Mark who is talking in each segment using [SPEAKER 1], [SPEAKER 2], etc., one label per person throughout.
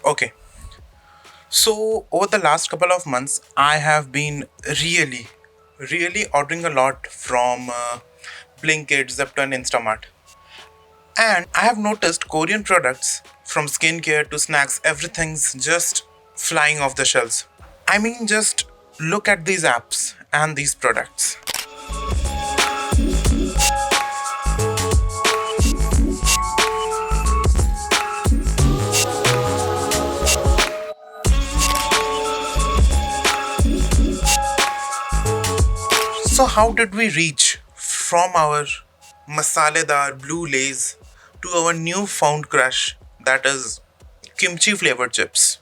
[SPEAKER 1] Okay, so over the last couple of months, I have been really ordering a lot from Blinkit, Zepto, and Instamart. And I have noticed Korean products from skincare to snacks, everything's just flying off the shelves. I mean, just look at these apps and these products. So, how did we reach from our masaledar blue lays to our newfound crush that is kimchi flavored chips?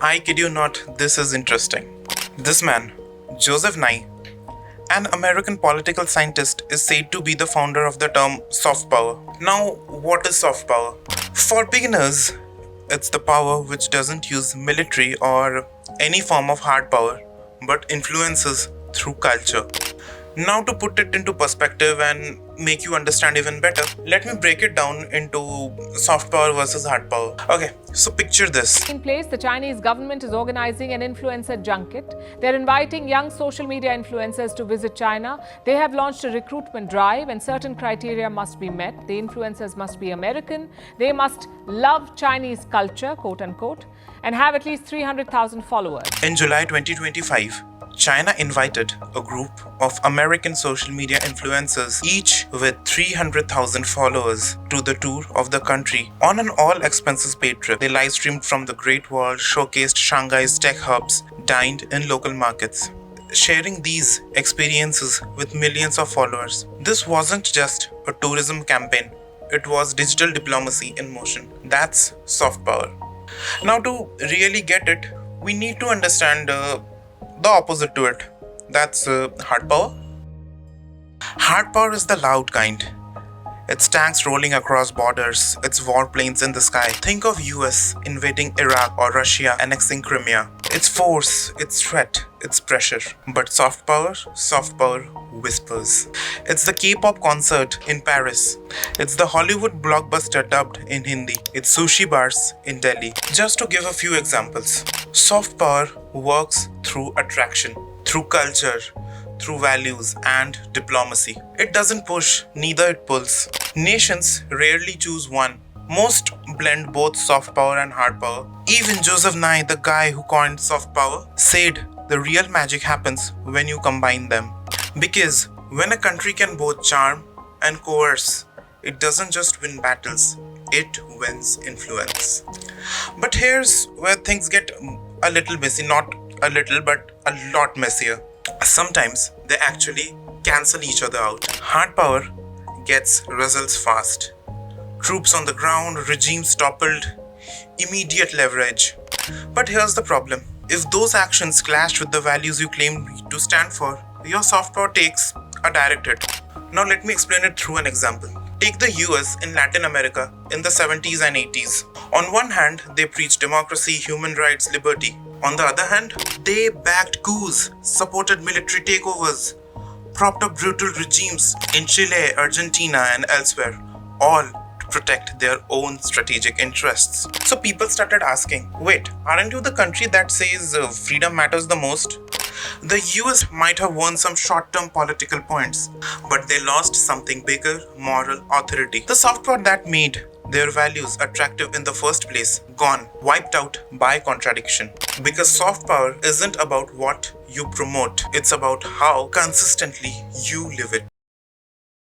[SPEAKER 1] I kid you not, this is interesting. This man, Joseph Nye, an American political scientist, is said to be the founder of the term soft power. Now, what is soft power? For beginners, it's the power which doesn't use military or any form of hard power but influences through culture. Now, to put it into perspective and make you understand even better, let me break it down into soft power versus hard power. Okay, so picture this.
[SPEAKER 2] In place, the Chinese government is organizing an influencer junket. They're inviting young social media influencers to visit China. They have launched a recruitment drive, and certain criteria must be met. The influencers must be American. They must love Chinese culture, quote unquote, and have at least 300,000 followers.
[SPEAKER 1] In July 2025, China invited a group of American social media influencers, each with 300,000 followers, to the tour of the country on an all expenses paid trip. They live streamed from the Great Wall, showcased Shanghai's tech hubs, dined in local markets, sharing these experiences with millions of followers. This wasn't just a tourism campaign, it was digital diplomacy in motion. That's soft power. Now, to really get it, we need to understand the opposite to it. That's hard power. Hard power is the loud kind. It's tanks rolling across borders, it's warplanes in the sky. Think of US invading Iraq or Russia annexing Crimea. It's force, it's threat, it's pressure. But soft power whispers. It's the K-pop concert in Paris. It's the Hollywood blockbuster dubbed in Hindi. It's sushi bars in Delhi. Just to give a few examples. Soft power works through attraction, through culture, through values and diplomacy. It doesn't push, neither it pulls. Nations rarely choose one. Most blend both soft power and hard power. Even Joseph Nye, the guy who coined soft power, said the real magic happens when you combine them. Because when a country can both charm and coerce, it doesn't just win battles, it wins influence. But here's where things get a little messy, not a little, but a lot messier. Sometimes they actually cancel each other out. Hard power gets results fast. Troops on the ground, regimes toppled, immediate leverage. But here's the problem. If those actions clash with the values you claim to stand for, your soft power takes a direct hit. Now let me explain it through an example. Take the US in Latin America in the 70s and 80s. On one hand, they preached democracy, human rights, liberty. On the other hand, they backed coups, supported military takeovers, propped up brutal regimes in Chile, Argentina, and elsewhere, all to protect their own strategic interests. So people started asking, wait, aren't you the country that says freedom matters the most? The US might have won some short-term political points, but they lost something bigger, moral authority. The soft power that made their values attractive in the first place, gone, wiped out by contradiction. Because soft power isn't about what you promote, it's about how consistently you live it.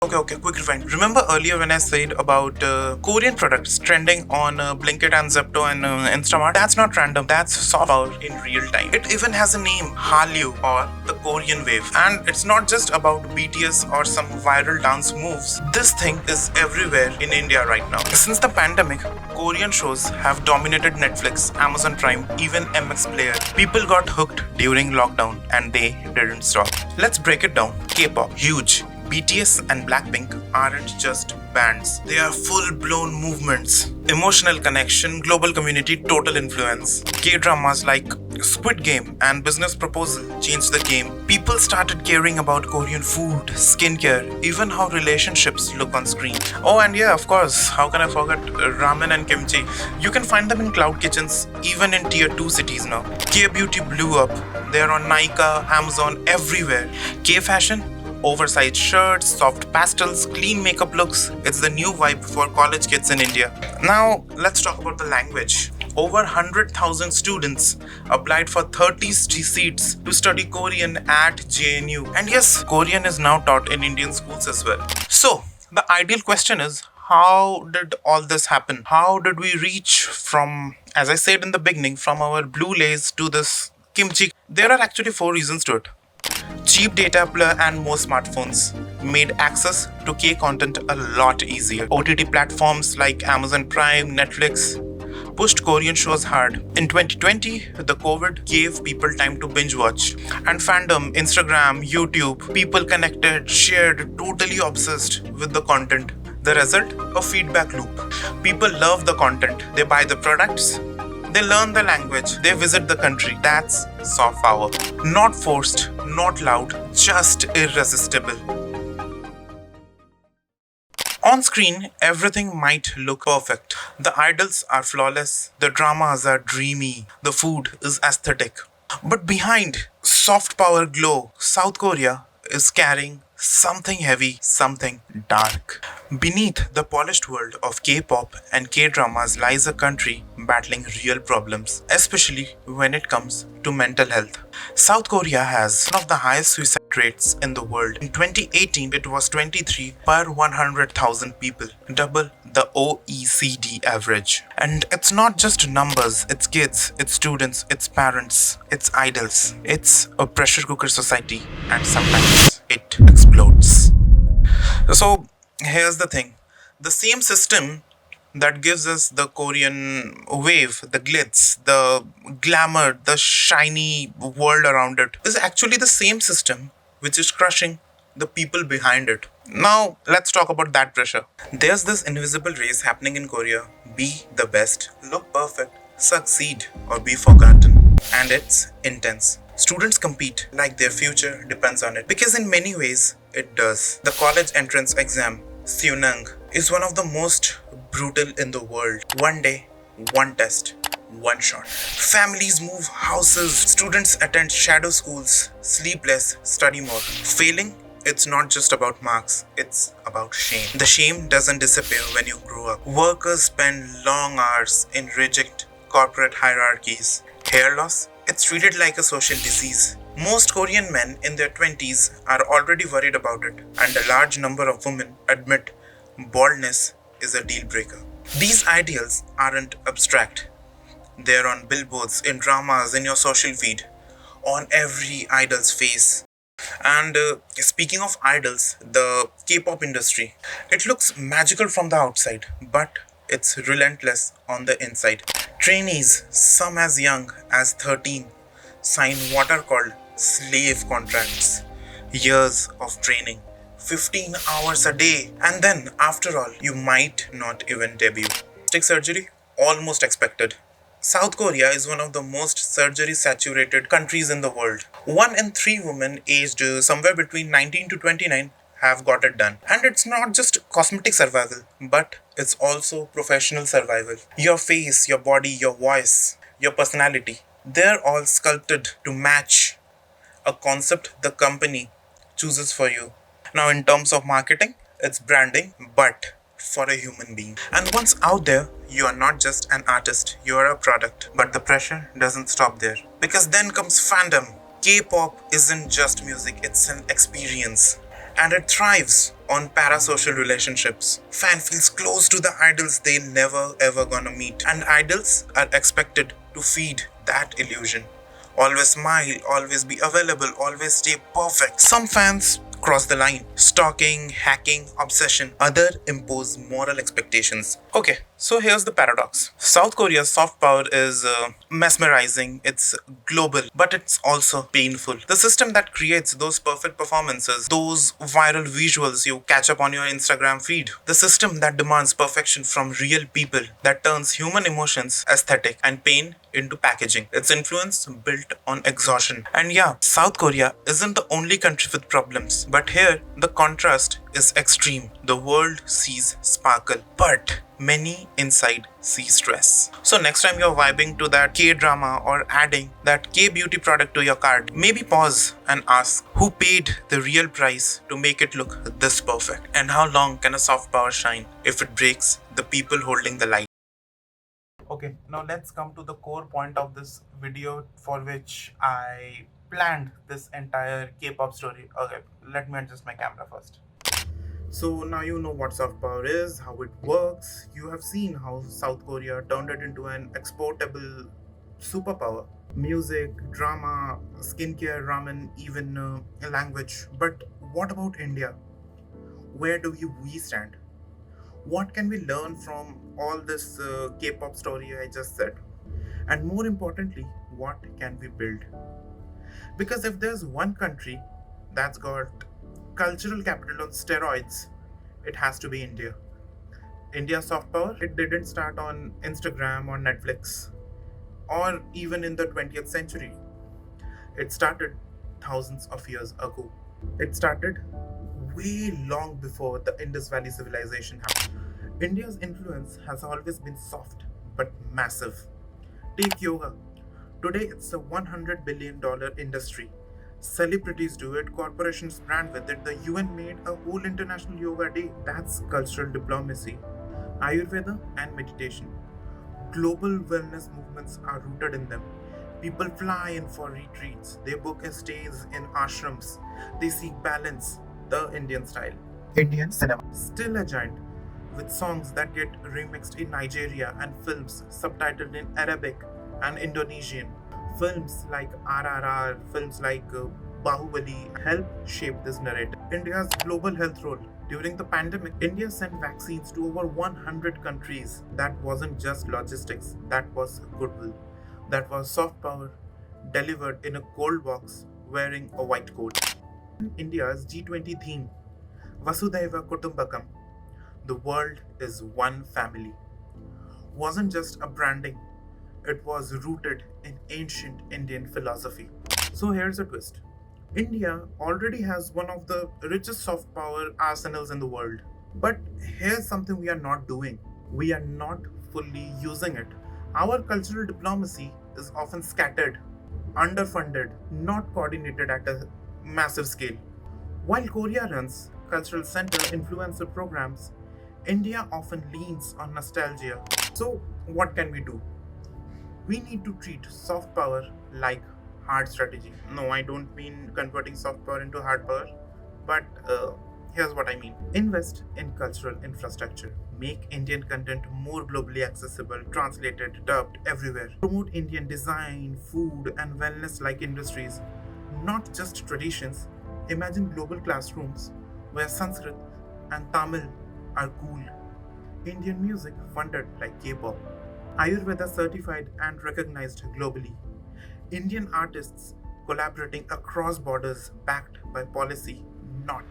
[SPEAKER 1] Okay, quick rewind. Remember earlier when I said about Korean products trending on Blinkit and Zepto and Instamart? That's not random, that's soft power in real time. It even has a name, Hallyu, or the Korean wave. And it's not just about BTS or some viral dance moves. This thing is everywhere in India right now. Since the pandemic, Korean shows have dominated Netflix, Amazon Prime, even MX Player. People got hooked during lockdown and they didn't stop. Let's break it down. K-pop, huge. BTS and Blackpink aren't just bands, they are full-blown movements. Emotional connection, global community, total influence. K-dramas like Squid Game and Business Proposal changed the game. People started caring about Korean food, skincare, even how relationships look on screen. Oh, and yeah, of course, how can I forget ramen and kimchi? You can find them in cloud kitchens, even in tier 2 cities now. K-beauty blew up. They're on Nika, Amazon, everywhere. K-fashion? Oversized shirts, soft pastels, clean makeup looks. It's the new vibe for college kids in India. Now, let's talk about the language. Over 100,000 students applied for 30 seats to study Korean at JNU. And yes, Korean is now taught in Indian schools as well. So, the ideal question is, how did all this happen? How did we reach from, as I said in the beginning, from our blue lays to this kimchi? There are actually 4 reasons to it. Cheap data plan and more smartphones made access to K content a lot easier. OTT platforms like Amazon Prime, Netflix pushed Korean shows hard. In 2020, the COVID gave people time to binge watch. And fandom, Instagram, YouTube, people connected, shared, totally obsessed with the content. The result? A feedback loop. People love the content. They buy the products. They learn the language, they visit the country. That's soft power. Not forced, not loud, just irresistible. On screen, everything might look perfect. The idols are flawless, the dramas are dreamy, the food is aesthetic. But behind soft power glow, South Korea is carrying something heavy, something dark. Beneath the polished world of K-pop and K-dramas lies a country battling real problems, especially when it comes to mental health. South Korea has one of the highest suicide rates in the world. In 2018, it was 23 per 100,000 people, double the OECD average. And it's not just numbers, it's kids, it's students, it's parents, it's idols. It's a pressure cooker society, and sometimes it explodes. So here's the thing. The same system that gives us the Korean wave, the glitz, the glamour, the shiny world around it, is actually the same system which is crushing the people behind it. Now, let's talk about that pressure. There's this invisible race happening in Korea. Be the best, look perfect, succeed, or be forgotten. And it's intense. Students compete like their future depends on it, because in many ways, it does. The college entrance exam, Seonang, is one of the most brutal in the world. One day, one test, one shot. Families move houses, students attend shadow schools, sleep less, study more. Failing, it's not just about marks, it's about shame. The shame doesn't disappear when you grow up. Workers spend long hours in rigid corporate hierarchies. Hair loss, it's treated like a social disease. Most Korean men in their 20s are already worried about it, and a large number of women admit baldness is a deal breaker. These ideals aren't abstract. They're on billboards, in dramas, in your social feed, on every idol's face. And speaking of idols, the K-pop industry, it looks magical from the outside, but it's relentless on the inside. Trainees, some as young as 13, sign what are called slave contracts. Years of training, 15 hours a day, and then after all, you might not even debut. Plastic surgery, almost expected. South Korea is one of the most surgery saturated countries in the world. 1 in 3 women aged somewhere between 19 to 29 have got it done. And it's not just cosmetic survival, but it's also professional survival. Your face, your body, your voice, your personality, they're all sculpted to match a concept the company chooses for you. Now, in terms of marketing, it's branding, but for a human being. And once out there, you are not just an artist, you are a product. But the pressure doesn't stop there, because then comes fandom. K-pop isn't just music, it's an experience. And it thrives on parasocial relationships. Fan feels close to the idols they never ever gonna meet. And idols are expected to feed that illusion. Always smile, always be available, always stay perfect. Some fans cross the line. Stalking, hacking, obsession. Other impose moral expectations. Okay, So here's the paradox. South Korea's soft power is mesmerizing, it's global, but it's also painful. The system that creates those perfect performances, those viral visuals you catch up on your Instagram feed, the system that demands perfection from real people, that turns human emotions aesthetic and pain into packaging. Its influence built on exhaustion. And yeah, South Korea isn't the only country with problems, but here the contrast is extreme. The world sees sparkle, but many inside see stress. So next time you're vibing to that K drama or adding that K beauty product to your cart, maybe pause and ask who paid the real price to make it look this perfect, and how long can a soft power shine if it breaks the people holding the light. Okay, now let's come to the core point of this video for which I planned this entire K-pop story. Okay, let me adjust my camera first. So now you know what soft power is, how it works. You have seen how South Korea turned it into an exportable superpower. Music, drama, skincare, ramen, even language. But what about India? Where do we stand? What can we learn from all this K-pop story I just said? And more importantly, what can we build? Because if there's one country that's got cultural capital on steroids, it has to be India. India's soft power, it didn't start on Instagram or Netflix or even in the 20th century. It started thousands of years ago. It started way long before the Indus Valley civilization happened. India's influence has always been soft but massive. Take yoga. Today it's a $100 billion industry. Celebrities do it, corporations brand with it, the UN made a whole international yoga day. That's cultural diplomacy. Ayurveda and meditation. Global wellness movements are rooted in them. People fly in for retreats, they book stays in ashrams, they seek balance, the Indian style. Indian cinema. Still a giant, with songs that get remixed in Nigeria and films subtitled in Arabic and Indonesian. Films like RRR, films like Bahubali help shape this narrative. India's global health role. During the pandemic, India sent vaccines to over 100 countries. That wasn't just logistics, that was goodwill. That was soft power delivered in a cold box wearing a white coat. India's G20 theme, Vasudhaiva Kutumbakam, the world is one family, wasn't just a branding, it was rooted in ancient Indian philosophy. So here's a twist. India already has one of the richest soft power arsenals in the world. But here's something we are not doing. We are not fully using it. Our cultural diplomacy is often scattered, underfunded, not coordinated at a massive scale. While Korea runs cultural center influencer programs, India often leans on nostalgia. So, what can we do? We need to treat soft power like hard strategy. No, I don't mean converting soft power into hard power, but here's what I mean. Invest in cultural infrastructure. Make Indian content more globally accessible, translated, dubbed everywhere. Promote Indian design, food, and wellness like industries, not just traditions. Imagine global classrooms where Sanskrit and Tamil are cool. Indian music funded like K-pop. Ayurveda certified and recognized globally. Indian artists collaborating across borders backed by policy, not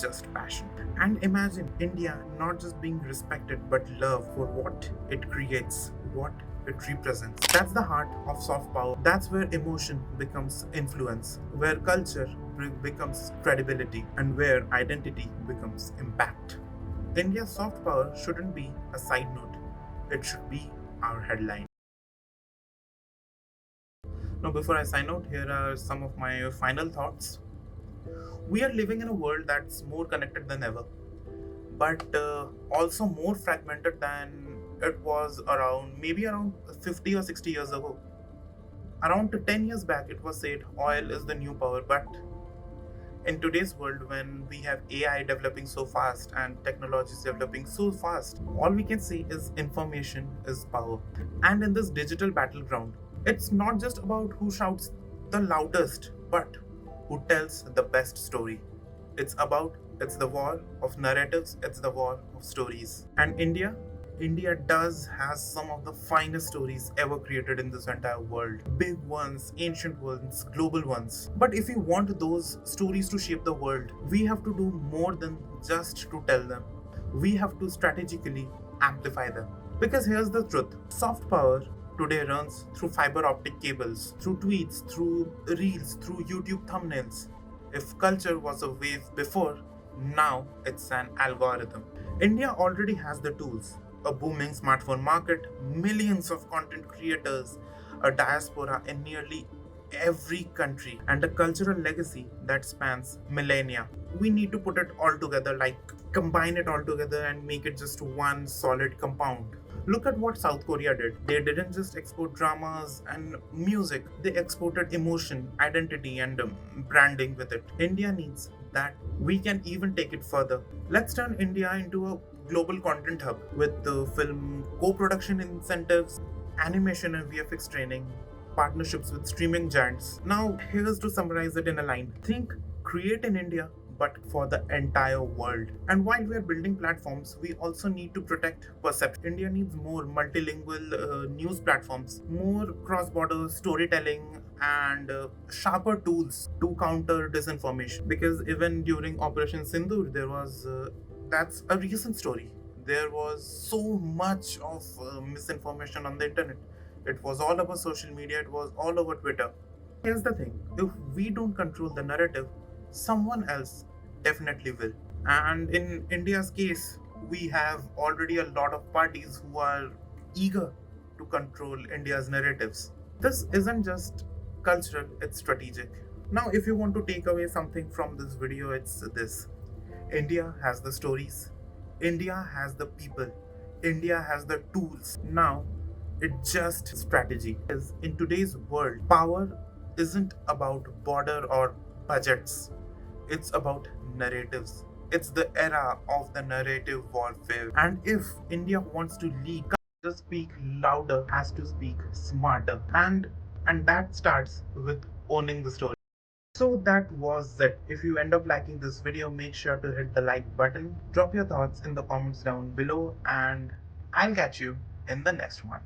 [SPEAKER 1] just passion. And imagine India not just being respected but loved for what it creates, what it represents. That's the heart of soft power. That's where emotion becomes influence, where culture becomes credibility, and where identity becomes impact. India's soft power shouldn't be a side note, it should be our headline. Now, before I sign out, here are some of my final thoughts. We are living in a world that's more connected than ever, but also more fragmented than it was around 50 or 60 years ago. Around 10 years back, it was said oil is the new power, but in today's world, when we have AI developing so fast and technologies developing so fast, all we can say is information is power. And in this digital battleground, it's not just about who shouts the loudest, but who tells the best story. It's the war of narratives, it's the war of stories. And India, India does has some of the finest stories ever created in this entire world. Big ones, ancient ones, global ones. But if we want those stories to shape the world, we have to do more than just to tell them. We have to strategically amplify them. Because here's the truth, soft power today runs through fiber optic cables, through tweets, through reels, through YouTube thumbnails. If culture was a wave before, now it's an algorithm. India already has the tools, a booming smartphone market, millions of content creators, a diaspora in nearly every country, and a cultural legacy that spans millennia. We need to put it all together, like combine it all together and make it just one solid compound. Look at what South Korea did. They didn't just export dramas and music, they exported emotion, identity, and branding with it. India needs that. We can even take it further. Let's turn India into a global content hub with the film co production incentives, animation and VFX training, partnerships with streaming giants. Now, here's to summarize it in a line. Think create in India, but for the entire world. And while we are building platforms, we also need to protect perception. India needs more multilingual news platforms, more cross border storytelling, and sharper tools to counter disinformation. Because even during Operation Sindoor, there was that's a recent story. There was so much of misinformation on the internet. It was all over social media, it was all over Twitter. Here's the thing, if we don't control the narrative, someone else definitely will. And in India's case, we have already a lot of parties who are eager to control India's narratives. This isn't just cultural, it's strategic. Now, if you want to take away something from this video, it's this: India has the stories, India has the people, India has the tools. Now, it's just strategy. Because in today's world, power isn't about border or budgets. It's about narratives. It's the era of the narrative warfare. And if India wants to lead, just speak louder, has to speak smarter. And that starts with owning the story. So that was it. If you end up liking this video, make sure to hit the like button. Drop your thoughts in the comments down below, and I'll catch you in the next one.